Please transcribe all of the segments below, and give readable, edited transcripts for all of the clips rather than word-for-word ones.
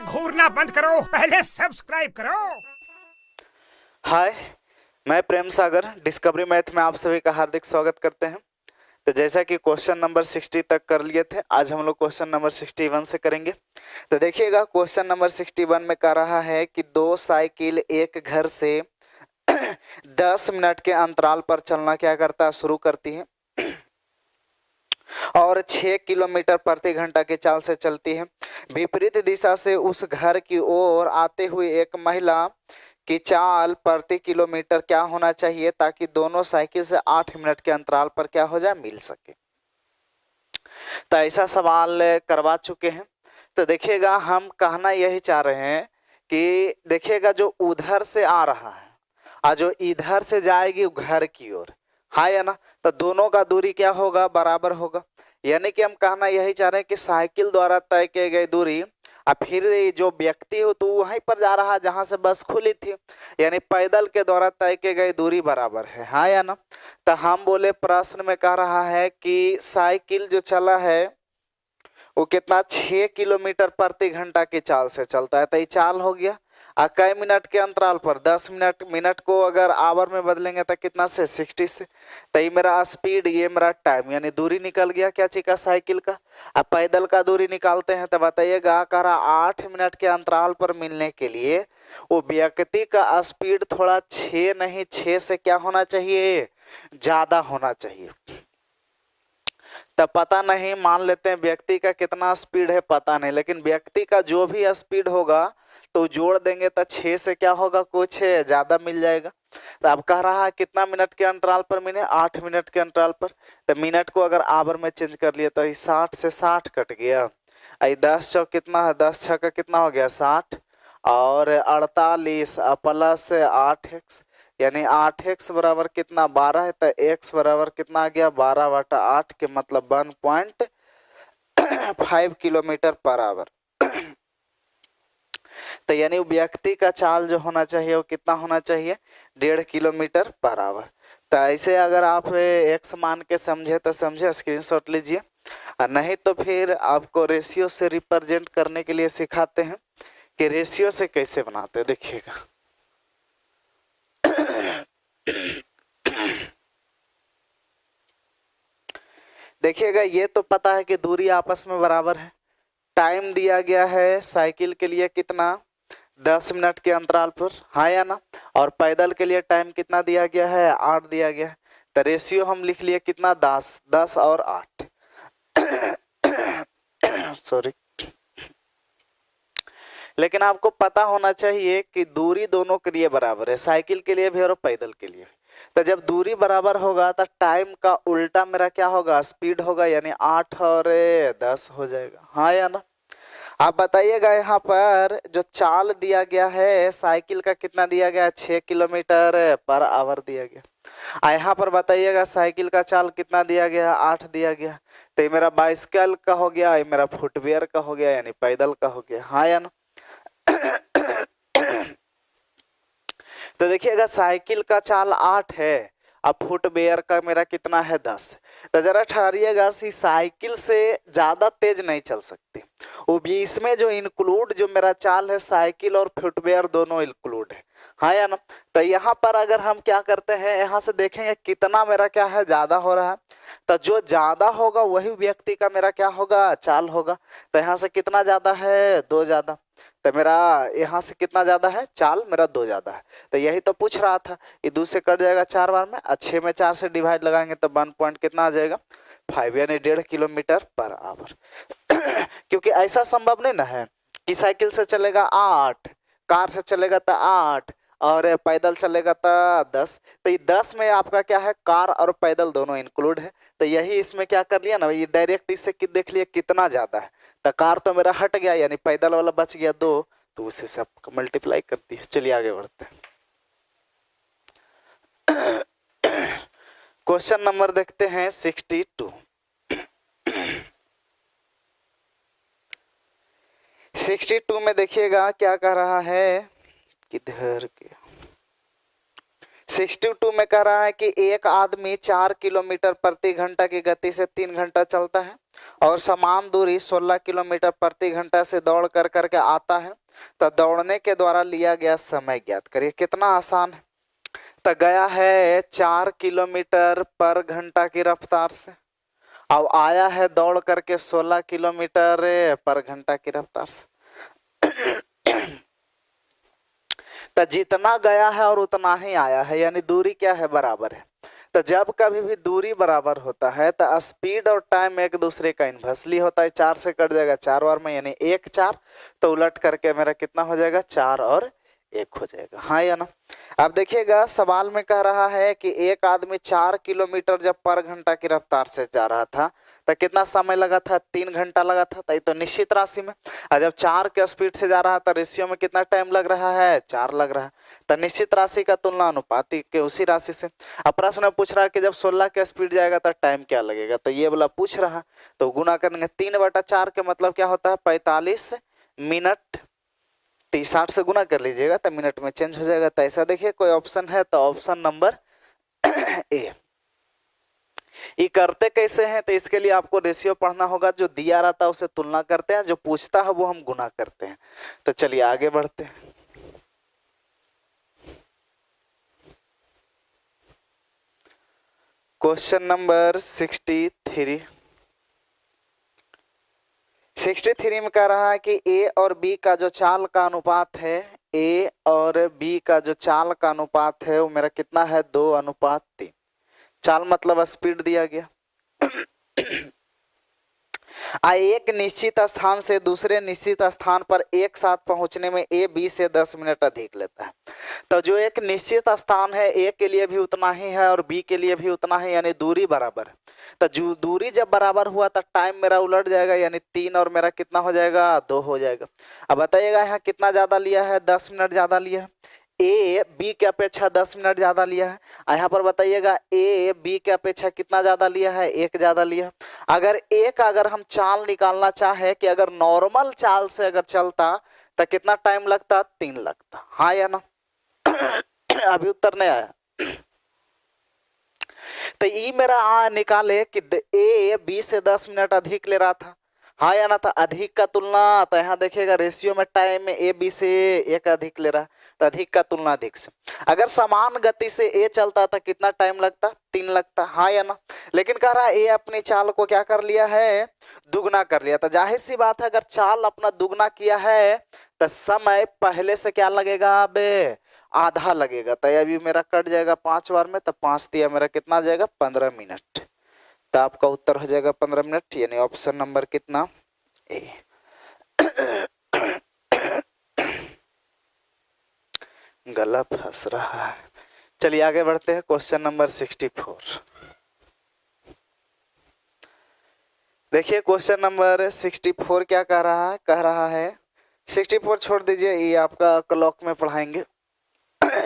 घूरना बंद करो, पहले सब्सक्राइब करो। हाय, मैं प्रेम सागर डिस्कवरी मैथ में आप सभी का हार्दिक स्वागत करते हैं। तो जैसा कि क्वेश्चन नंबर 60 तक कर लिए थे, आज हम लोग क्वेश्चन नंबर 61 से करेंगे। तो देखिएगा, क्वेश्चन नंबर 61 में कह रहा है कि दो साइकिल एक घर से 10 मिनट के अंतराल पर चलना क्या करता है, शुरू करती है और 6 किलोमीटर प्रति घंटा की चाल से चलती है। विपरीत दिशा से उस घर की ओर आते हुए एक महिला की चाल प्रति किलोमीटर क्या होना चाहिए ताकि दोनों साइकिल से 8 मिनट के अंतराल पर क्या हो जाए, मिल सके। तो ऐसा सवाल करवा चुके हैं। तो देखिएगा, हम कहना यही चाह रहे हैं कि देखिएगा, जो उधर से आ रहा है और जो इधर से जाएगी घर की ओर, हाँ या ना, तो दोनों का दूरी क्या होगा, बराबर होगा। यानी कि हम कहना यही चाह रहे हैं कि साइकिल द्वारा तय की गई दूरी और फिर जो व्यक्ति हो तो वहीं पर जा रहा है जहां से बस खुली थी, यानी पैदल के द्वारा तय की गई दूरी बराबर है, हाँ या ना। तो हम बोले प्रश्न में कह रहा है कि साइकिल जो चला है वो कितना, 6 किलोमीटर प्रति घंटा की चाल से चलता है। तो ये चाल हो गया और कई मिनट के अंतराल पर, 10 मिनट। मिनट को अगर आवर में बदलेंगे तो कितना से, 60 से। तो ये मेरा स्पीड, ये मेरा टाइम, यानी दूरी निकल गया क्या चीज का, साइकिल का। अब पैदल का दूरी निकालते हैं तो बताइएगा, कह रहा 8 मिनट के अंतराल पर मिलने के लिए वो व्यक्ति का स्पीड थोड़ा 6 नहीं, 6 से क्या होना चाहिए, ज्यादा होना चाहिए। तब पता नहीं, मान लेते हैं व्यक्ति का कितना स्पीड है पता नहीं, लेकिन व्यक्ति का जो भी स्पीड होगा तो जोड़ देंगे तो 6 से क्या होगा, कुछ ज्यादा मिल जाएगा। तो अब कह रहा है कितना मिनट के अंतराल पर मिले, 8 मिनट के अंतराल पर। तो मिनट को अगर आवर में चेंज कर लिया तो 60 से 60 कट गया। 10 चौक कितना है, 10 छः का कितना हो गया, 60 और 48 प्लस 8x, यानी 8x बराबर कितना, 12 है। तो x बराबर कितना आ गया, 12/8 के मतलब 1.5 किलोमीटर पर आवर। तो यानी व्यक्ति का चाल जो होना चाहिए वो कितना होना चाहिए, 1.5 किलोमीटर पर आवर। तो ऐसे अगर आप x मान के समझे तो समझे, स्क्रीनशॉट लीजिए, और नहीं तो फिर आपको रेशियो से रिप्रेजेंट करने के लिए सिखाते हैं कि रेशियो से कैसे बनाते हैं। देखिएगा, देखिएगा, ये तो पता है कि दूरी आपस में बराबर है। टाइम दिया गया है साइकिल के लिए कितना, 10 मिनट के अंतराल पर, हाँ या ना। और पैदल के लिए टाइम कितना दिया गया है, 8 दिया गया है। तो रेशियो हम लिख लिए कितना, 10, 10 और 8 सॉरी। लेकिन आपको पता होना चाहिए कि दूरी दोनों के लिए बराबर है, साइकिल के लिए भी और पैदल के लिए। तो जब दूरी बराबर होगा तो टाइम का उल्टा मेरा क्या होगा, स्पीड होगा, यानी 8 और 10 हो जाएगा, हाँ या ना। आप बताइएगा, यहाँ पर जो चाल दिया गया है साइकिल का कितना दिया गया, 6 किलोमीटर पर आवर दिया गया। यहाँ पर बताइएगा साइकिल का चाल कितना दिया गया, 8 दिया गया। तो ये मेरा बाइसिकल का हो गया, ये मेरा फुटवेयर का हो गया, यानी पैदल का हो गया, हाँ या ना। तो देखिएगा, साइकिल का चाल 8 है, अब फुटवेयर का मेरा कितना है, 10। तो जरा ठहरिएगा, साइकिल से ज्यादा तेज नहीं चल सकती, वो भी इसमें जो इंक्लूड जो मेरा चाल है, साइकिल और फुटवेयर दोनों इंक्लूड है, हाँ या ना। तो यहाँ पर अगर हम क्या करते हैं, यहाँ से देखेंगे कितना मेरा क्या है, ज्यादा हो रहा है। तो जो ज्यादा होगा वही व्यक्ति का मेरा क्या होगा, चाल होगा। तो यहाँ से कितना ज्यादा है, 2 ज्यादा। तो मेरा यहाँ से कितना ज्यादा है, चाल मेरा 2 ज्यादा है। तो यही तो पूछ रहा था, ये 2 से कट जाएगा 4 बार में, 6 में 4 से डिवाइड लगाएंगे तो 1 पॉइंट कितना आ जाएगा, 5, यानी 1.5 किलोमीटर पर आवर। क्योंकि ऐसा संभव नहीं ना है कि साइकिल से चलेगा 8, कार से चलेगा तो 8 और पैदल चलेगा तो 10। तो ये 10 में आपका क्या है, कार और पैदल दोनों इंक्लूड है। तो यही इसमें क्या कर लिया ना, ये डायरेक्ट इससे देख लिया कितना ज्यादा है। तो कार तो मेरा हट गया, यानी पैदल वाला बच गया 2, तो उसी से आपको मल्टीप्लाई कर दिया। चलिए आगे बढ़ते हैं। क्वेश्चन नंबर देखते हैं 62। 62 में देखिएगा क्या कह रहा है, किधर के 62 में कह रहा है कि एक आदमी 4 किलोमीटर प्रति घंटा की गति से 3 घंटा चलता है और समान दूरी 16 किलोमीटर प्रति घंटा से दौड़ कर करके आता है, तो दौड़ने के द्वारा लिया गया समय ज्ञात करिए। कितना आसान है। तो गया है 4 किलोमीटर पर घंटा की रफ्तार से, अब आया है दौड़ करके 16 किलोमीटर पर घंटा की रफ्तार से। तो जितना गया है और उतना ही आया है, यानी दूरी क्या है, बराबर है। तो जब कभी भी दूरी बराबर होता है तो स्पीड और टाइम एक दूसरे का इन्वर्सली होता है। 4 से कट जाएगा 4 बार में, यानी 1 4, तो उलट करके मेरा कितना हो जाएगा, 4 और 1 हो जाएगा। हाँ या ना। अब देखिएगा सवाल में कह रहा है कि एक आदमी 4 किलोमीटर जब पर घंटा की रफ्तार से जा रहा था तो कितना समय लगा था, 3 घंटा लगा था। तो ये तो निश्चित राशि में, और जब 4 के स्पीड से जा रहा था रेशियो में कितना टाइम लग रहा है, 4 लग रहा है। तो निश्चित राशि का तुलना अनुपातिक के उसी राशि से। अब प्रश्न में पूछ रहा है कि जब 16 के स्पीड जाएगा तो टाइम क्या लगेगा, तो ये वाला पूछ रहा, तो गुना करेंगे 3/4 के मतलब क्या होता है, 45 मिनट। 60 से गुना कर लीजिएगा तो मिनट में चेंज हो जाएगा। तो ऐसा देखिए कोई ऑप्शन है तो ऑप्शन नंबर ए। ये करते कैसे हैं, तो इसके लिए आपको रेशियो पढ़ना होगा। जो दिया रहता है उसे तुलना करते हैं, जो पूछता है वो हम गुना करते हैं। तो चलिए आगे बढ़ते हैं। क्वेश्चन नंबर 63 में कह रहा है कि ए और बी का जो चाल का अनुपात है, ए और बी का जो चाल का अनुपात है वो मेरा कितना है, 2:3। चाल मतलब स्पीड दिया गया। एक निश्चित स्थान से दूसरे निश्चित स्थान पर एक साथ पहुंचने में ए बी से 10 मिनट अधिक लेता है। तो जो एक निश्चित स्थान है ए के लिए भी उतना ही है और बी के लिए भी उतना ही, यानी दूरी बराबर है। तो जो दूरी जब बराबर हुआ तो टाइम मेरा उलट जाएगा, यानी 3 और मेरा कितना हो जाएगा, 2 हो जाएगा। अब बताइएगा यहाँ कितना ज्यादा लिया है, 10 मिनट ज्यादा लिया है। ए बी के अपेक्षा 10 मिनट ज्यादा लिया है। यहाँ पर बताइएगा ए बी के अपेक्षा कितना ज्यादा लिया है, 1 ज्यादा लिया है। अगर हम चाल निकालना चाहे कि अगर नॉर्मल चाल से अगर चलता तो कितना टाइम लगता, 3 लगता। हाँ या ना। अभी उत्तर नहीं आया। तो ये मेरा निकाले कि ए बी से 10 मिनट अधिक ले रहा था। हाँ या ना। था अधिक का तुलना, तो यहाँ देखिएगा रेशियो में टाइम में ए बी से 1 अधिक ले रहा, तो अधिक का तुलना अधिक से। अगर समान गति से ए चलता था कितना टाइम लगता, 3 लगता। हाँ या ना। लेकिन कह रहा है ए अपनी चाल को क्या कर लिया है, दुगना कर लिया। तो जाहिर सी बात है अगर चाल अपना दुगना किया है तो समय पहले से क्या लगेगा, अब आधा लगेगा। तो अभी मेरा कट जाएगा 5 बार में, तो 5 दिया मेरा कितना आ जाएगा, 15 मिनट। तो आपका उत्तर हो जाएगा 15 मिनट, यानी ऑप्शन नंबर कितना, ए। गला फंस रहा है। चलिए आगे बढ़ते हैं। Question number 64। देखिए क्वेश्चन नंबर 64 क्या कह रहा है, 64 छोड़ दीजिए, ये आपका क्लॉक में पढ़ाएंगे।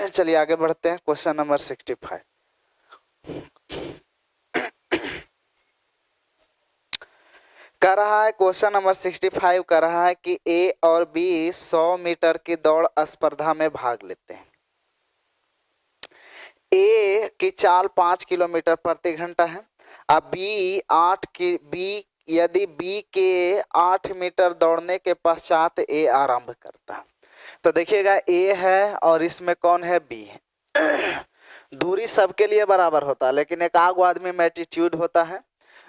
चलिए आगे बढ़ते हैं। क्वेश्चन नंबर 65 कह रहा है, क्वेश्चन नंबर 65 कह रहा है कि ए और बी 100 मीटर की दौड़ स्पर्धा में भाग लेते हैं। ए की चाल 5 किलोमीटर प्रति घंटा है। अब यदि बी के 8 मीटर दौड़ने के पश्चात ए आरंभ करता है। तो देखिएगा ए है और इसमें कौन है, बी है। दूरी सबके लिए बराबर होता है, लेकिन एक आगो आदमी में एटीट्यूड होता है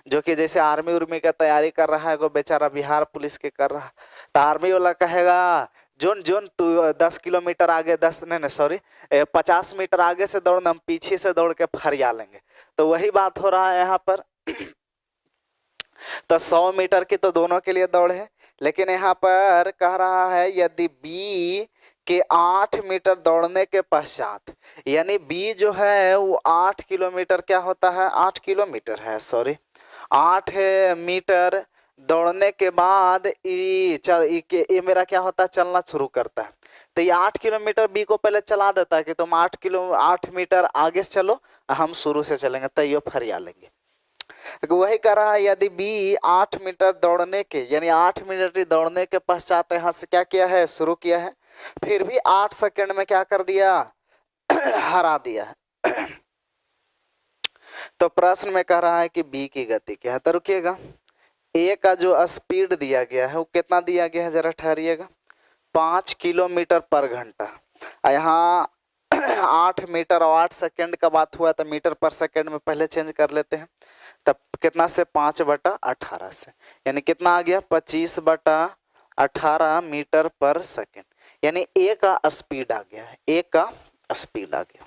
जो कि जैसे आर्मी उर्मी का तैयारी कर रहा है, वो बेचारा बिहार पुलिस के कर रहा है। तो आर्मी वाला कहेगा जोन तू 10 किलोमीटर आगे 50 मीटर आगे से दौड़ना, हम पीछे से दौड़ के फरिया लेंगे। तो वही बात हो रहा है यहाँ पर। तो 100 मीटर की तो दोनों के लिए दौड़ है, लेकिन यहाँ पर कह रहा है यदि बी के 8 मीटर दौड़ने के पश्चात, यानी बी जो है वो 8 किलोमीटर क्या होता है, 8 किलोमीटर है, 8 मीटर दौड़ने के बाद ये मेरा क्या होता है, चलना शुरू करता है। तो ये 8 किलोमीटर बी को पहले चला देता है कि तुम 8 मीटर आगे से चलो, हम शुरू से चलेंगे, तो ये फरिया लेंगे। वही कह रहा है यदि बी 8 मीटर दौड़ने के, यानी 8 मिनट दौड़ने के पश्चात यहाँ से क्या किया है, शुरू किया है, फिर भी 8 सेकंड में क्या कर दिया, हरा दिया है। तो प्रश्न में कह रहा है कि बी की गति क्या है। तो रुकिएगा, ए का जो स्पीड दिया गया है वो कितना दिया गया है, जरा ठहरिएगा, 5 किलोमीटर पर घंटा। यहाँ 8 मीटर और 8 सेकेंड का बात हुआ तो मीटर पर सेकेंड में पहले चेंज कर लेते हैं। तब कितना से 5/18 से, यानी कितना आ गया 25/18 मीटर पर सेकेंड, यानी ए का स्पीड आ गया है, ए का स्पीड आ गया।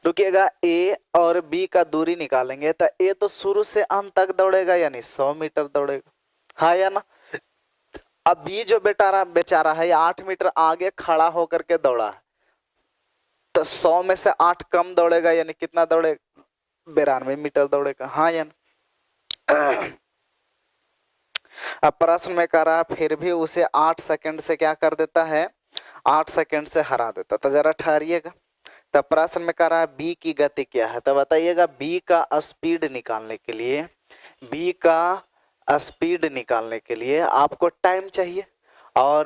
रुकिएगा, ए और बी का दूरी निकालेंगे तो ए तो शुरू से अंत तक दौड़ेगा, यानी 100 मीटर दौड़ेगा, हाँ या ना। अब बी जो बेचारा है 8 मीटर आगे खड़ा होकर के दौड़ा है, तो 100 में से 8 कम दौड़ेगा, यानी कितना दौड़ेगा, 92 मीटर दौड़ेगा, हाँ या ना। अब प्रश्न में कह रहा है फिर भी उसे 8 सेकंड से क्या कर देता है, 8 सेकंड से हरा देता। तो जरा ठहरिएगा, तब प्रश्न में कह रहा है बी की गति क्या है। तो बताइएगा, बी का स्पीड निकालने के लिए, बी का स्पीड निकालने के लिए आपको टाइम चाहिए और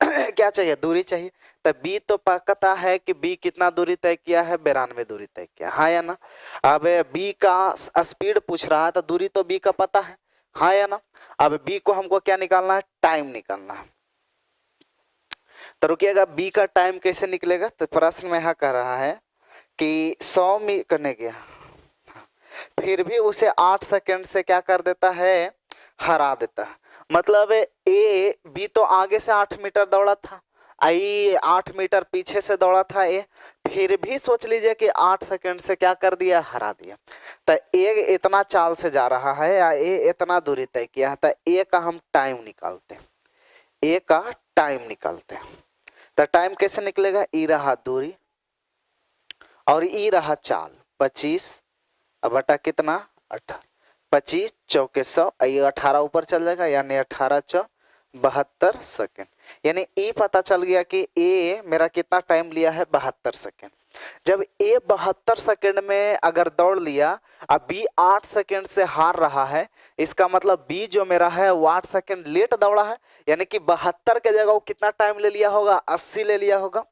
क्या चाहिए, दूरी चाहिए। तो बी तो पता है कि बी कितना दूरी तय किया है, 92 दूरी तय किया, हाँ या ना। अब बी का स्पीड पूछ रहा है तो दूरी तो बी का पता है, हाँ या ना। अब बी को हमको क्या निकालना है, टाइम निकालना है। तो रुकिएगा, बी का टाइम कैसे निकलेगा। तो प्रश्न में यह कह रहा है कि 100 मीटर करने गया, फिर भी उसे 8 सेकंड से क्या कर देता है, हरा देता है। मतलब ए बी तो आगे से 8 मीटर दौड़ा था, आई 8 मीटर पीछे से दौड़ा था ए, फिर भी सोच लीजिए कि 8 सेकंड से क्या कर दिया, हरा दिया। तो ए इतना चाल से जा रहा है या ए इतना दूरी तय किया है, तो ए का हम टाइम निकालते हैं, ए का टाइम निकालते हैं। तो टाइम कैसे निकलेगा, ई रहा दूरी और ई रहा चाल, 25 बटा कितना 18, 25 चौके 100, ये 18 ऊपर चल जाएगा, यानी 18 चौ 72 सेकेंड। यानी ई पता चल गया कि ए मेरा कितना टाइम लिया है, 72 सेकेंड। जब ए 72 सेकेंड में अगर दौड़ लिया, अब बी 8 सेकेंड से हार रहा है, इसका मतलब बी जो मेरा है वो 8 सेकेंड लेट दौड़ा है, यानी कि 72 के जगह वो कितना टाइम ले लिया होगा, 80 ले लिया होगा।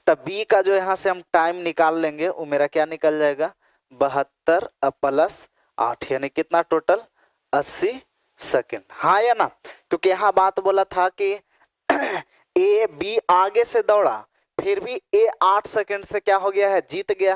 तब बी का जो यहाँ से हम टाइम निकाल लेंगे वो मेरा क्या निकल जाएगा, 72 प्लस 8, यानी कितना टोटल 80 सेकेंड, हाँ या ना। क्योंकि यहाँ बात बोला था कि ए बी आगे से दौड़ा, फिर भी ए 8 सेकेंड से क्या हो गया है, जीत गया।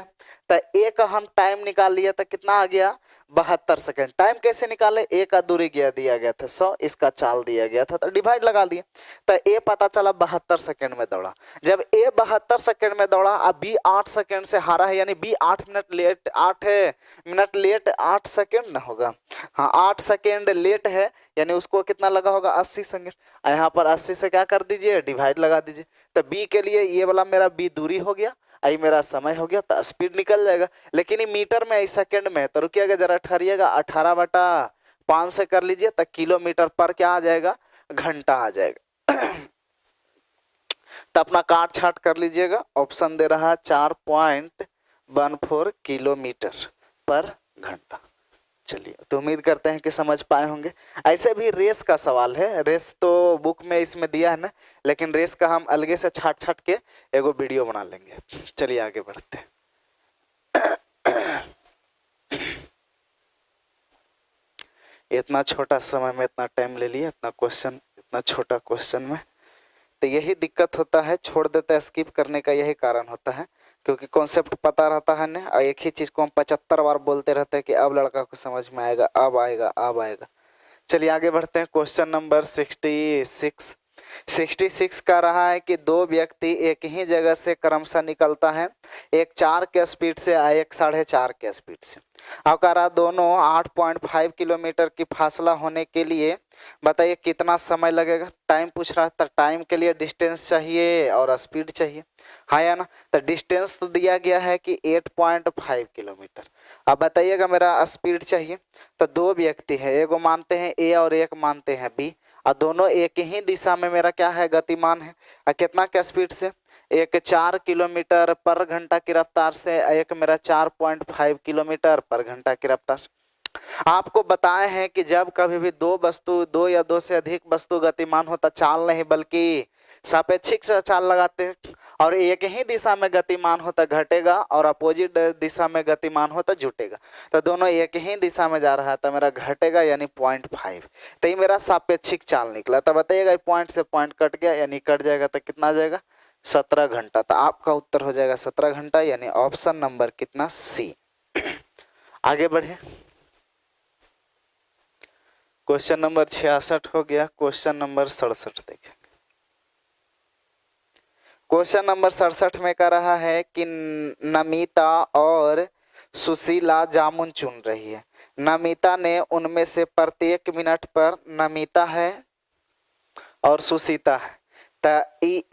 तो ए का हम टाइम निकाल लिया तो कितना आ गया, 72 सेकेंड। टाइम कैसे निकाले, ए का दूरी दिया गया था 100, इसका चाल दिया गया था तो डिवाइड लगा दिए, तो ए पता चला 72 सेकेंड में दौड़ा। जब ए 72 सेकेंड में दौड़ा, अब बी 8 सेकेंड से हारा है, यानी B 8 minute late, 8 minute late 8 second ना होगा, हाँ 8 सेकेंड लेट है, यानी उसको कितना लगा होगा, 80 सेकेंड। यहाँ पर 80 से क्या कर दीजिए, डिवाइड लगा दीजिए। तो बी के लिए ये वाला मेरा बी दूरी हो गया, आई मेरा समय हो गया, तो स्पीड निकल जाएगा। लेकिन ये मीटर में, इस सेकंड में, तो रुकिएगा जरा ठहरिएगा, 18/5 से कर लीजिए तो किलोमीटर पर क्या आ जाएगा, घंटा आ जाएगा। तो अपना काट छाट कर लीजिएगा, ऑप्शन दे रहा है 4.14 किलोमीटर पर घंटा। चलिए, तो उम्मीद करते हैं कि समझ पाए होंगे। ऐसे भी रेस का सवाल है, रेस तो बुक में इसमें दिया है ना, लेकिन रेस का हम अलगे से छाट छाट के एगो वीडियो बना लेंगे। चलिए आगे बढ़ते हैं। इतना छोटा समय में इतना टाइम ले लिया, इतना क्वेश्चन, इतना छोटा क्वेश्चन में, तो यही दिक्कत होता है, छोड़ देता है, स्किप करने का यही कारण होता है, क्योंकि कॉन्सेप्ट पता रहता है ना, और एक ही चीज को हम 75 बार बोलते रहते हैं कि अब लड़का को समझ में आएगा, अब आएगा, अब आएगा। चलिए आगे बढ़ते हैं। क्वेश्चन नंबर 66 का रहा है कि दो व्यक्ति एक ही जगह से क्रमशः निकलता है, एक 4 के स्पीड से और एक 4.5 के स्पीड से। अब कह रहा दोनों 8.5 किलोमीटर की फासला होने के लिए बताइए कितना समय लगेगा। टाइम पूछ रहा है, तो टाइम के लिए डिस्टेंस चाहिए और स्पीड चाहिए, हाँ या ना। तो डिस्टेंस तो दिया गया है कि 8.5 किलोमीटर। अब बताइएगा मेरा स्पीड चाहिए। तो दो व्यक्ति है, एगो मानते हैं ए और एक मानते हैं बी, और दोनों एक ही दिशा में मेरा क्या है, गतिमान है। और कितना क्या स्पीड से, एक 4 किलोमीटर पर घंटा की रफ्तार से, एक मेरा 4.5 किलोमीटर पर घंटा की रफ्तार से। आपको बताए हैं कि जब कभी भी दो वस्तु, दो या दो से अधिक वस्तु गतिमान होता, चाल नहीं बल्कि सापेक्षिक से चाल लगाते हैं और एक ही दिशा में गतिमान होता घटेगा और अपोजिट दिशा में गतिमान होता जुटेगा। तो दोनों एक ही दिशा में जा रहा है तो मेरा घटेगा यानी 0.5। तो ये मेरा सापेक्षिक चाल निकला। तो बताइएगा पॉइंट से पॉइंट कट गया यानी कट जाएगा तो कितना आ जाएगा 17 घंटा। तो आपका उत्तर हो जाएगा 17 घंटा यानी ऑप्शन नंबर कितना सी। आगे बढ़े, क्वेश्चन नंबर 66 हो गया। क्वेश्चन नंबर 67 देखें। क्वेश्चन नंबर 67 में कह रहा है कि नमिता और सुशीला जामुन चुन रही है। नमिता ने उनमें से प्रत्येक मिनट पर नमिता है और सुशीला है। तो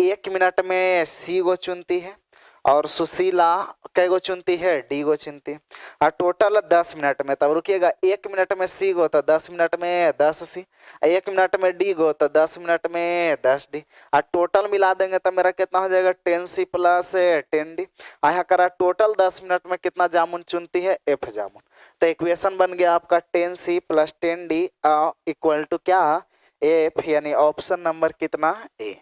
1 मिनट में सी गो चुनती है और सुशीला कै गो चुनती है डी गो चुनती है। और टोटल 10 मिनट में, तब रुकिएगा 1 मिनट में सी गो तो 10 मिनट में 10 सी, 1 मिनट में डी गो तो 10 मिनट में 10 डी। और टोटल मिला देंगे तो मेरा कितना हो जाएगा 10 सी प्लस 10 डी। यहाँ करा टोटल 10 मिनट में कितना जामुन चुनती है एफ जामुन। तो इक्वेशन बन गया आपका 10 C plus 10 D equal to क्या एफ, यानी ऑप्शन नंबर कितना ए।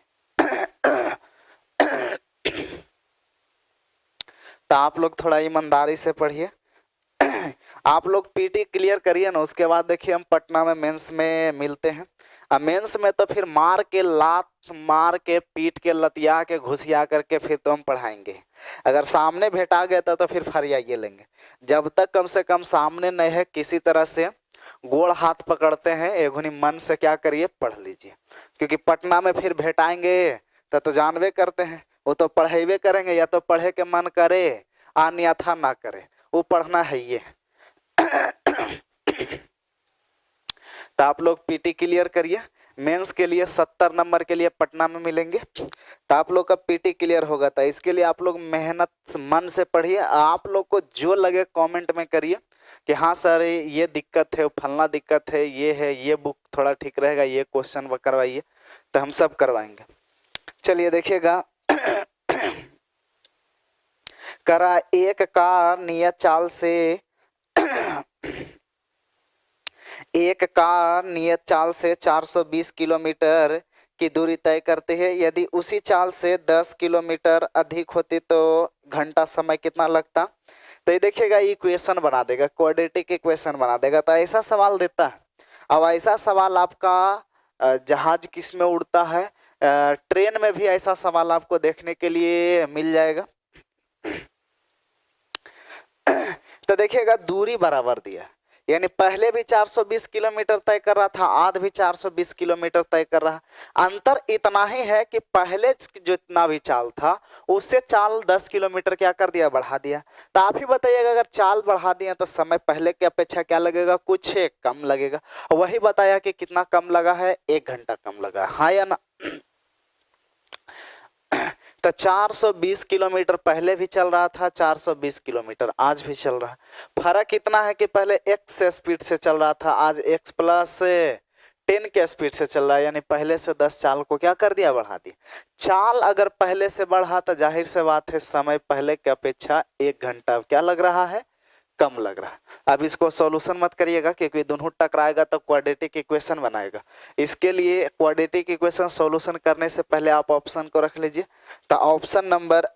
तो आप लोग थोड़ा ईमानदारी से पढ़िए। आप लोग पीटी क्लियर करिए ना, उसके बाद देखिए हम पटना में मेंस में मिलते हैं। अब मेंस में तो फिर मार के लात मार के पीट के लतिया के घुसिया करके फिर तो हम पढ़ाएंगे। अगर सामने भेटा गया तो फिर फरियाइए लेंगे। जब तक कम से कम सामने नहीं है किसी तरह से गोड़ हाथ पकड़ते हैं एगुनी मन से क्या करिए पढ़ लीजिए। क्योंकि पटना में फिर भेटाएंगे तो जानवे करते हैं वो तो पढ़ेबे करेंगे, या तो पढ़े के मन करे अन्यथा ना करे, वो पढ़ना है ये। तो आप लोग पीटी क्लियर करिए। मेंस के लिए 70 नंबर के लिए पटना में मिलेंगे। तो आप लोग का पीटी क्लियर होगा। तो इसके लिए आप लोग मेहनत मन से पढ़िए। आप लोग को जो लगे कमेंट में करिए कि हाँ सर ये दिक्कत है, फलना दिक्कत है, ये बुक थोड़ा ठीक रहेगा, ये क्वेश्चन करवाइए, तो हम सब करवाएंगे। चलिए देखिएगा। करा एक कार नियत चाल से एक कार नियत चाल से 420 किलोमीटर की दूरी तय करते हैं। यदि उसी चाल से 10 किलोमीटर अधिक होती तो घंटा समय कितना लगता। तो ये देखिएगा इक्वेशन बना देगा, क्वाड्रेटिक इक्वेशन बना देगा। तो ऐसा सवाल देता है। अब ऐसा सवाल आपका जहाज किस में उड़ता है, ट्रेन में भी ऐसा सवाल आपको देखने के लिए मिल जाएगा। तो देखिएगा दूरी बराबर दिया, यानी पहले भी 420 किलोमीटर तय कर रहा था, आज भी 420 किलोमीटर तय कर रहा। अंतर इतना ही है कि पहले जितना भी चाल था उससे चाल 10 किलोमीटर क्या कर दिया, बढ़ा दिया। तो आप ही बताइएगा अगर चाल बढ़ा दिया तो समय पहले की अपेक्षा क्या लगेगा, कुछ कम लगेगा। वही बताया कि कितना कम लगा है, 1 घंटा कम लगा, हाँ या ना। तो 420 किलोमीटर पहले भी चल रहा था, 420 किलोमीटर आज भी चल रहा है। फर्क इतना है कि पहले x स्पीड से चल रहा था, आज x प्लस 10 के स्पीड से चल रहा है, यानी पहले से 10 चाल को क्या कर दिया, बढ़ा दिया। चाल अगर पहले से बढ़ा तो जाहिर से बात है समय पहले की अपेक्षा 1 घंटा क्या लग रहा है, कम लग रहा है। अब इसको सॉल्यूशन मत करिएगा क्योंकि दोनों टकराएगा तो क्वाड्रेटिक इक्वेशन बनाएगा। इसके लिए क्वाड्रेटिक इक्वेशन सॉल्यूशन करने से पहले आप ऑप्शन को रख लीजिए। तो ऑप्शन नंबर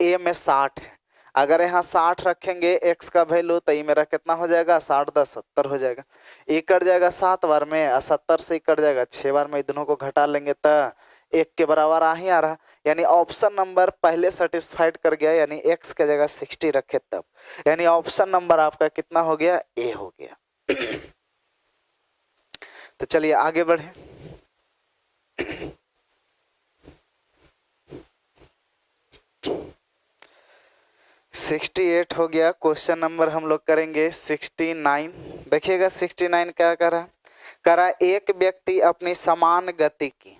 ए में 60 है। अगर यहाँ 60 रखेंगे x का वैल्यू तो ये मेरा कितना हो जाएगा, 60 10 70 हो जाएगा। ये कट जाएगा 7 बार में, 70 से कट जाएगा 6 बार में, दोनों को घटा लेंगे तो 1 के बराबर आ ही आ रहा। यानी ऑप्शन नंबर पहले सेटिस्फाइड कर गया, यानी x की जगह 60 रखे तब, यानी ऑप्शन नंबर आपका कितना हो गया, ए हो गया। तो चलिए आगे बढ़े। 68 हो गया। क्वेश्चन नंबर हम लोग करेंगे 69। देखिएगा 69 क्या करा एक व्यक्ति अपनी समान गति की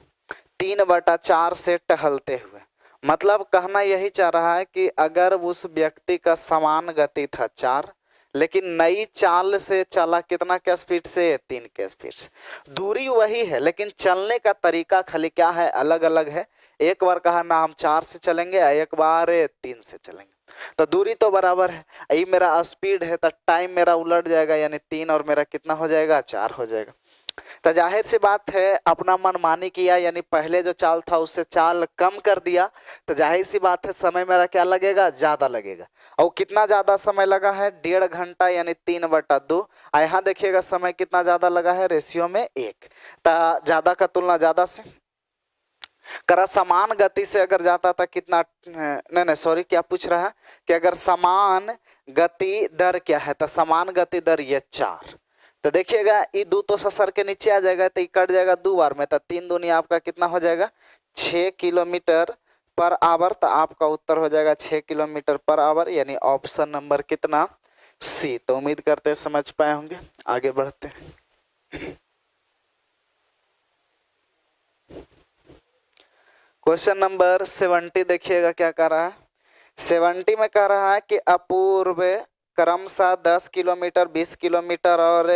3/4 से टहलते हुए, मतलब कहना यही चाह रहा है कि अगर उस व्यक्ति का समान गति था 4, लेकिन नई चाल से चला कितना के स्पीड से, 3 के स्पीड से। दूरी वही है लेकिन चलने का तरीका खाली क्या है, अलग अलग है। एक बार कहा ना हम 4 से चलेंगे, एक बार 3 से चलेंगे, तो दूरी तो बराबर है। ये मेरा स्पीड है तो टाइम मेरा उलट जाएगा, यानी 3 और मेरा कितना हो जाएगा, 4 हो जाएगा। तो जाहिर सी बात है अपना मनमानी किया, यानी पहले जो चाल था उससे चाल कम कर दिया, तो जाहिर सी बात है समय मेरा क्या लगेगा, ज्यादा लगेगा। और कितना ज्यादा समय लगा है, 1.5 घंटा यानी 3/2। यहाँ देखिएगा समय कितना ज्यादा लगा है, रेशियो में 1। तो ज्यादा का तुलना ज्यादा से करा, समान गति से अगर जाता था कितना, नहीं नहीं सॉरी, क्या पूछ रहा है कि अगर समान गति दर क्या है, तो समान गति दर ये 4। तो देखिएगा ये 2 तो सर के नीचे आ जाएगा, तो ये कट जाएगा 2 बार में, तो 3 दूनी आपका कितना हो जाएगा, 6 किलोमीटर पर आवर। तो आपका उत्तर हो जाएगा 6 किलोमीटर पर आवर, यानी ऑप्शन नंबर कितना, सी। तो उम्मीद करते हैं समझ पाए होंगे, आगे बढ़ते हैं। क्वेश्चन नंबर 70 देखिएगा क्या कह रहा है। 70 में कह रहा है कि अपूर्व क्रमशः 10 किलोमीटर, 20 किलोमीटर और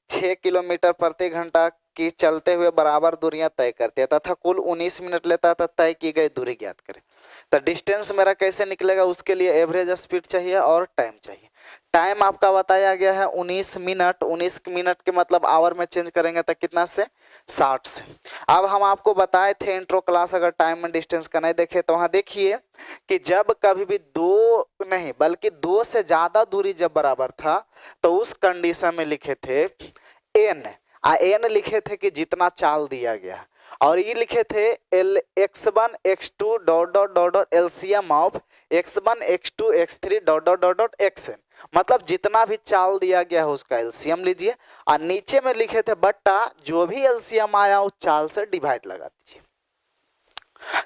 6 किलोमीटर प्रति घंटा की चलते हुए बराबर दूरियां तय करती है तथा कुल 19 मिनट लेता है, तो तय की गई दूरी ज्ञात करें। तो डिस्टेंस मेरा कैसे निकलेगा, उसके लिए एवरेज स्पीड चाहिए और टाइम चाहिए। टाइम आपका बताया गया है 19 मिनट। 19 मिनट के मतलब आवर में चेंज करेंगे तो कितना से, 60 से। अब हम आपको बताए थे इंट्रो क्लास, अगर टाइम एंड डिस्टेंस का नहीं देखे तो वहां देखिए कि जब कभी भी 2 नहीं बल्कि 2 से ज्यादा दूरी जब बराबर था, तो उस कंडीशन में लिखे थे एन, एन लिखे थे कि जितना चाल दिया गया, और ये लिखे थे x1 x2 dot dot dot dot LCM of x1 x2 x3 dot dot dot dot xn, मतलब जितना भी चाल दिया गया है उसका एलसीएम लीजिए, और नीचे में लिखे थे बट्टा जो भी एलसीएम आया उस चाल से डिवाइड लगा दीजिए।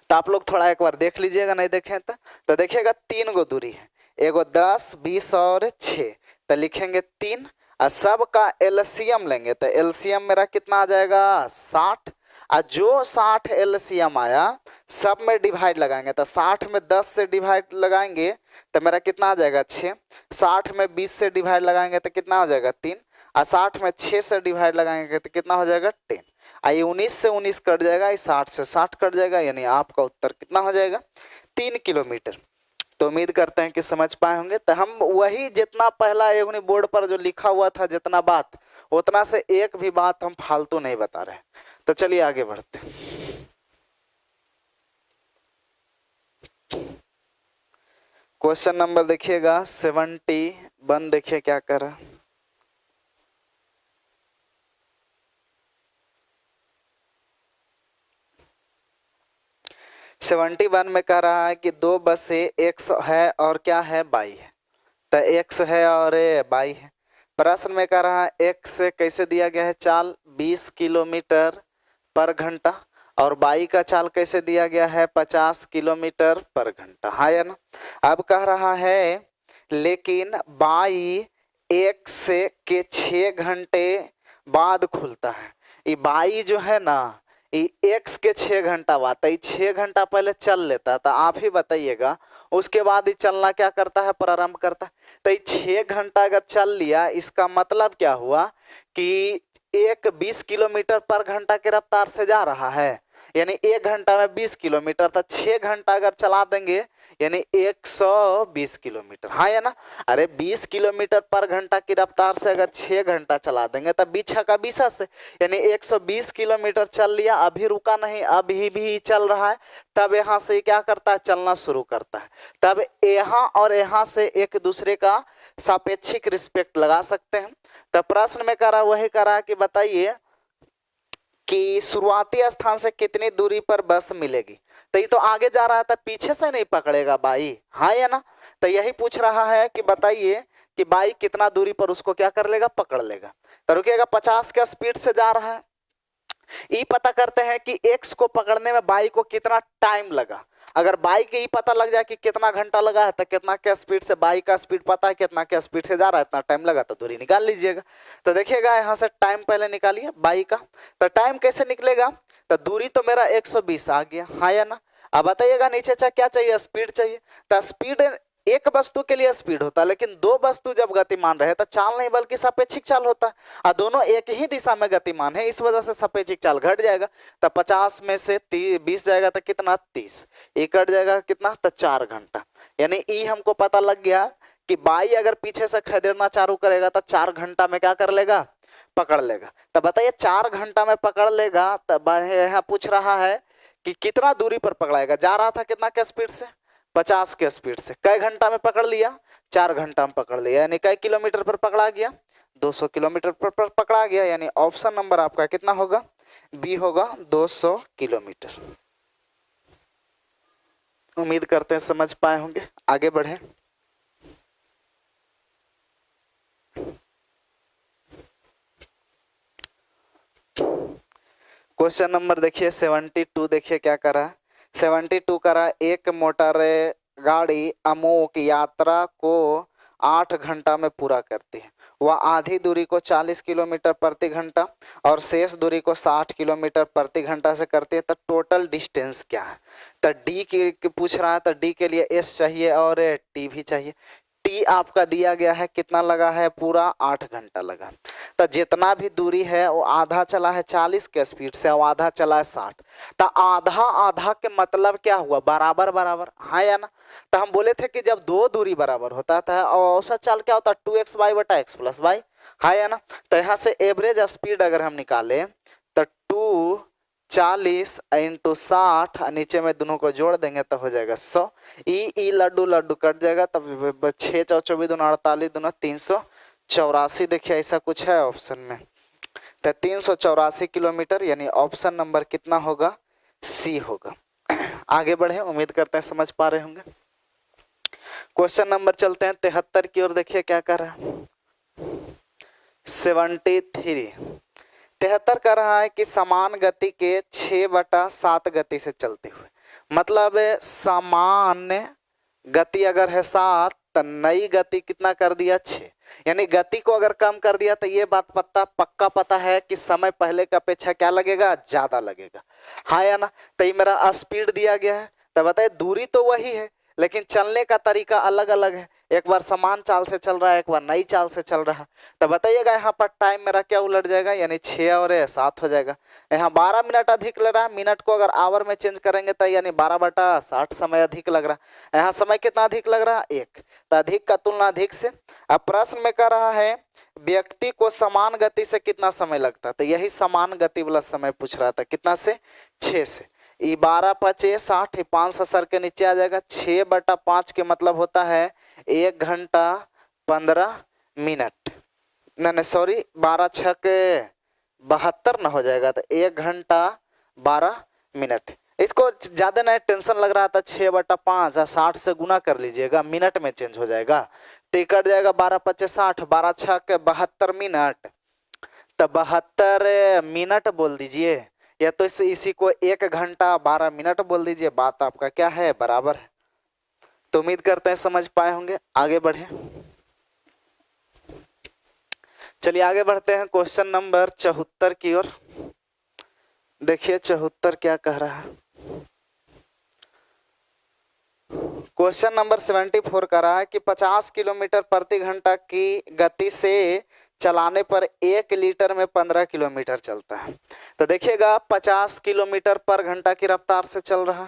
तो आप लोग थोड़ा एक बार देख लीजिएगा, नहीं देखें तो देखिएगा 3 गो दूरी है, एगो 10, 20 और 6, तो लिखेंगे 3 और सब का एलसीएम लेंगे, तो एलसीएम मेरा कितना आ जाएगा, 60। और जो 60 एलसीएम आया सब में डिवाइड लगाएंगे, तो 60 में 10 से डिवाइड लगाएंगे तो मेरा कितना आ जाएगा, 6। 60 में 20 से डिवाइड लगाएंगे तो कितना हो जाएगा, 3। और 60 में 6 से डिवाइड लगाएंगे तो कितना हो जाएगा, 10। ये 19 से 19 कट जाएगा, ये 60 से 60 कट जाएगा, यानी आपका उत्तर कितना हो जाएगा, 3 किलोमीटर। तो उम्मीद करते हैं कि समझ पाए होंगे। तो हम वही जितना पहला एवनी बोर्ड पर जो लिखा हुआ था जितना बात, उतना से एक भी बात हम फालतू नहीं बता रहे। तो चलिए आगे बढ़ते हैं। क्वेश्चन नंबर देखिएगा 71, देखिए क्या कर रहा है। सेवेंटी वन में कह रहा है कि 2 बसें x है और क्या है, बाई है। तो x है और बाई है। प्रश्न में कह रहा है x कैसे दिया गया है, चाल 20 किलोमीटर पर घंटा, और बाई का चाल कैसे दिया गया है, 50 किलोमीटर पर घंटा, हाँ या ना। अब कह रहा है लेकिन बाई x के 6 घंटे बाद खुलता है। ये बाई जो है ना, ये x के 6 घंटा बाद, 6 घंटा पहले चल लेता है, तो आप ही बताइएगा उसके बाद ही चलना क्या करता है, प्रारंभ करता है। तो ये 6 घंटा अगर चल लिया, इसका मतलब क्या हुआ कि एक 20 किलोमीटर पर घंटा की रफ्तार से जा रहा है, यानी 1 घंटा में 20 किलोमीटर, तो 6 घंटा अगर चला देंगे यानी 120 किलोमीटर, हाँ या ना। अरे 20 किलोमीटर पर घंटा की रफ्तार से अगर 6 घंटा चला देंगे तब 20 का 20 से यानी 120 किलोमीटर चल लिया, अभी रुका नहीं, अभी भी चल रहा है। तब यहाँ से क्या करता है, चलना शुरू करता है। तब यहाँ और यहाँ से एक दूसरे का सापेक्षिक रिस्पेक्ट लगा सकते हैं। तब प्रश्न में करा वही करा कि बताइए कि शुरुआती स्थान से कितनी दूरी पर बस मिलेगी। तो ये तो आगे जा रहा था, पीछे से नहीं पकड़ेगा बाई, हाँ या ना। तो यही पूछ रहा है कि बताइए कि बाई कितना दूरी पर उसको क्या कर लेगा, पकड़ लेगा। तो रुकिएगा, 50 के स्पीड से जा रहा है। ये पता करते हैं कि एक्स को पकड़ने में बाई को कितना टाइम लगा। अगर बाई के ही पता लग जाए कि कितना घंटा लगा है, तो कितना के स्पीड से, बाई का स्पीड पता है कितना के स्पीड से जा रहा है, इतना टाइम लगा, तो दूरी निकाल लीजिएगा। तो देखिएगा यहाँ से टाइम पहले निकालिए बाई का। तो टाइम कैसे निकलेगा, तो दूरी तो मेरा 120 आ गया, हाँ या ना। अब बताइएगा नीचे क्या चाहिए, स्पीड चाहिए। तो स्पीड एक वस्तु के लिए स्पीड होता है, लेकिन 2 वस्तु जब गतिमान रहे तो चाल नहीं बल्कि सापेक्षिक चाल होता है, और दोनों एक ही दिशा में गतिमान है, इस वजह से सापेक्षिक चाल घट जाएगा। तो 50 में से 20 जाएगा तो कितना, 30, ये कट जाएगा कितना, तो 4 घंटा। यानी ई हमको पता लग गया कि बाई अगर पीछे से खदेड़ना चालू करेगा तो 4 घंटा में क्या कर लेगा, पकड़ लेगा। तो बताइए 4 घंटा में पकड़ लेगा, तब यहाँ पूछ रहा है कि कितना दूरी पर पकड़ाएगा। जा रहा था कितना के स्पीड से, 50 के स्पीड से, कई घंटा में पकड़ लिया, 4 घंटा में पकड़ लिया, यानी कई किलोमीटर पर पकड़ा गया, 200 किलोमीटर पर पकड़ा गया। यानी ऑप्शन नंबर आपका कितना होगा, बी होगा 200 किलोमीटर। उम्मीद करते हैं समझ पाए होंगे। आगे बढ़े। क्वेश्चन नंबर देखिए 72, देखिए क्या करा। 72 करा, एक मोटर गाड़ी अमुक यात्रा को 8 घंटा में पूरा करती है। वह आधी दूरी को 40 किलोमीटर प्रति घंटा और शेष दूरी को 60 किलोमीटर प्रति घंटा से करती है। तो टोटल डिस्टेंस क्या है। तो डी की पूछ रहा है, तो डी के लिए एस चाहिए और टी भी चाहिए। टी आपका दिया गया है, कितना लगा है, पूरा 8 घंटा लगा। तो जितना भी दूरी है वो आधा चला है 40 के स्पीड से और आधा चला है 60। तो आधा आधा के मतलब क्या हुआ, बराबर बराबर, हाँ या ना। तो हम बोले थे कि जब दो दूरी बराबर होता था और औसत चाल क्या होता है, 2x वाई बटा x प्लस वाई, हाँ या ना। तो यहाँ से एवरेज स्पीड अगर हम निकालें तो 240 इंटू 60, नीचे में दोनों को जोड़ देंगे तो हो जाएगा 100। ई लड्डू लड्डू कट जाएगा, तब 6 × 24 × 48 × 384। देखिए ऐसा कुछ है ऑप्शन में, तो 384 किलोमीटर, यानी ऑप्शन नंबर कितना होगा, सी होगा। आगे बढ़े, उम्मीद करते हैं समझ पा रहे होंगे। क्वेश्चन नंबर चलते हैं 73 की ओर। देखिए क्या कर रहा है 73। 73 कर रहा है कि समान गति के 6/7 गति से चलते हुए, मतलब समान गति अगर है 7 तो नई गति कितना कर दिया 6, यानी गति को अगर कम कर दिया तो ये बात पक्का पता है कि समय पहले की अपेक्षा क्या लगेगा, ज्यादा लगेगा, हाँ या ना। तो ये मेरा स्पीड दिया गया है, तो बताइए दूरी तो वही है लेकिन चलने का तरीका अलग अलग है। एक बार समान चाल से चल रहा है, एक बार नई चाल से चल रहा है। तो बताइएगा यहाँ पर टाइम मेरा क्या उलट जाएगा, यानी 6 और 7 हो जाएगा। यहाँ 12 मिनट अधिक लग रहा है, मिनट को अगर आवर में चेंज करेंगे तो यानी 12/60 समय अधिक लग रहा है। यहाँ समय कितना अधिक लग रहा है, 1। तो अधिक का तुलना अधिक से। अब प्रश्न में कह रहा है व्यक्ति को समान गति से कितना समय लगता है, तो यही समान गति वाला समय पूछ रहा था, कितना से, 6 से। 12 × 5 = 60, 5 से सर के नीचे आ जाएगा। 6/5 के मतलब होता है 1 घंटा 15 मिनट, नहीं सॉरी 12 × 6 = 72 ना हो जाएगा, तो 1 घंटा 12 मिनट। इसको ज्यादा नहीं टेंशन लग रहा था, 6/5 60 से गुना कर लीजिएगा, मिनट में चेंज हो जाएगा, तो कट जाएगा 12 × 5 = 60, 12 × 6 = 72 मिनट, तो 72 मिनट बोल दीजिए, या तो इसी को 1 घंटा 12 मिनट बोल दीजिए। बात आपका क्या है, बराबर है। तो उम्मीद करते हैं समझ पाए होंगे। आगे बढ़े, चलिए आगे बढ़ते हैं क्वेश्चन नंबर 74 की ओर। देखिए 74 क्या कह रहा है। क्वेश्चन नंबर 74 कह रहा है कि 50 किलोमीटर प्रति घंटा की गति से चलाने पर 1 लीटर में 15 किलोमीटर चलता है। तो देखिएगा 50 किलोमीटर पर घंटा की रफ्तार से चल रहा,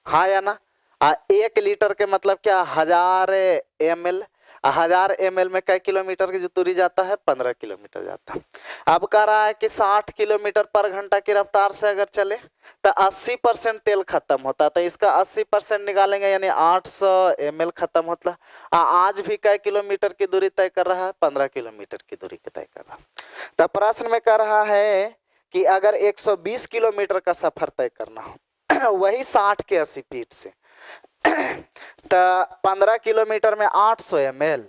हाँ या ना। 1 लीटर के मतलब क्या, 1000 ml। 1000 ml में कई किलोमीटर की जो दूरी जाता है, 15 किलोमीटर जाता है। अब कह रहा है कि 60 किलोमीटर पर घंटा की रफ्तार से अगर चले तो 80% तेल खत्म होता है, तो इसका 80% निकालेंगे, यानी 800 ml खत्म होता। आज भी कई किलोमीटर की दूरी तय कर रहा है, 15 किलोमीटर की दूरी तय कर रहा है। तो प्रश्न में कह रहा है कि अगर 120 किलोमीटर का सफर तय करना हो वही 60 के स्पीड से, तो 15 किलोमीटर में 800 ml।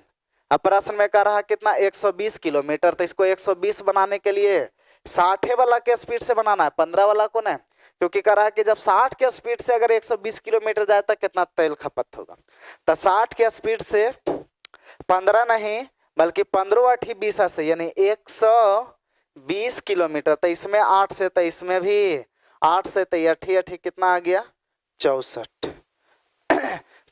अब प्रश्न में कह रहा है कितना, 120 किलोमीटर, तो इसको 120 बनाने के लिए 60 वाला के स्पीड से बनाना है, 15 वाला को नहीं, क्योंकि कह रहा है कि जब 60 के स्पीड से अगर 120 किलोमीटर जाए तो कितना तेल खपत होगा। तो 60 के स्पीड से 15 नहीं बल्कि 15 × 8 = 20 से, यानी 120 किलोमीटर। तो इसमें 8 से, तो इसमें भी 8 से, तो 8 8 कितना आ गया, 64।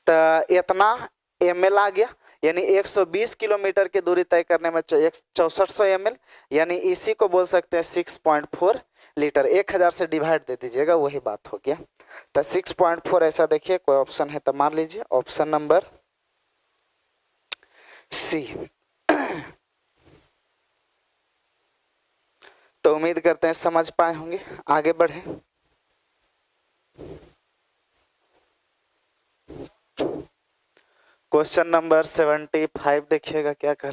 तो इतना ml आ गया, यानी 120 किलोमीटर की दूरी तय करने में 6400 ml, यानी इसी को बोल सकते हैं 6.4 लीटर। 1000 से डिवाइड दे दीजिएगा, वही बात हो गया। तो 6.4 ऐसा देखिए, कोई ऑप्शन है तो मान लीजिए, ऑप्शन नंबर सी। तो उम्मीद करते हैं समझ पाए होंगे। आगे बढ़े। क्वेश्चन नंबर 75 देखिएगा क्या कह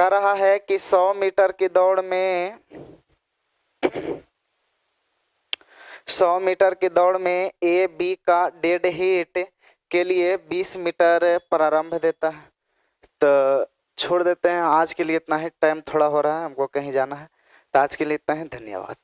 रहा है कि 100 मीटर की दौड़ में 100 मीटर की दौड़ में ए बी का डेड हीट के लिए 20 मीटर प्रारंभ देता है। तो छोड़ देते हैं, आज के लिए इतना ही, टाइम थोड़ा हो रहा है, हमको कहीं जाना है। तो आज के लिए इतना ही, धन्यवाद।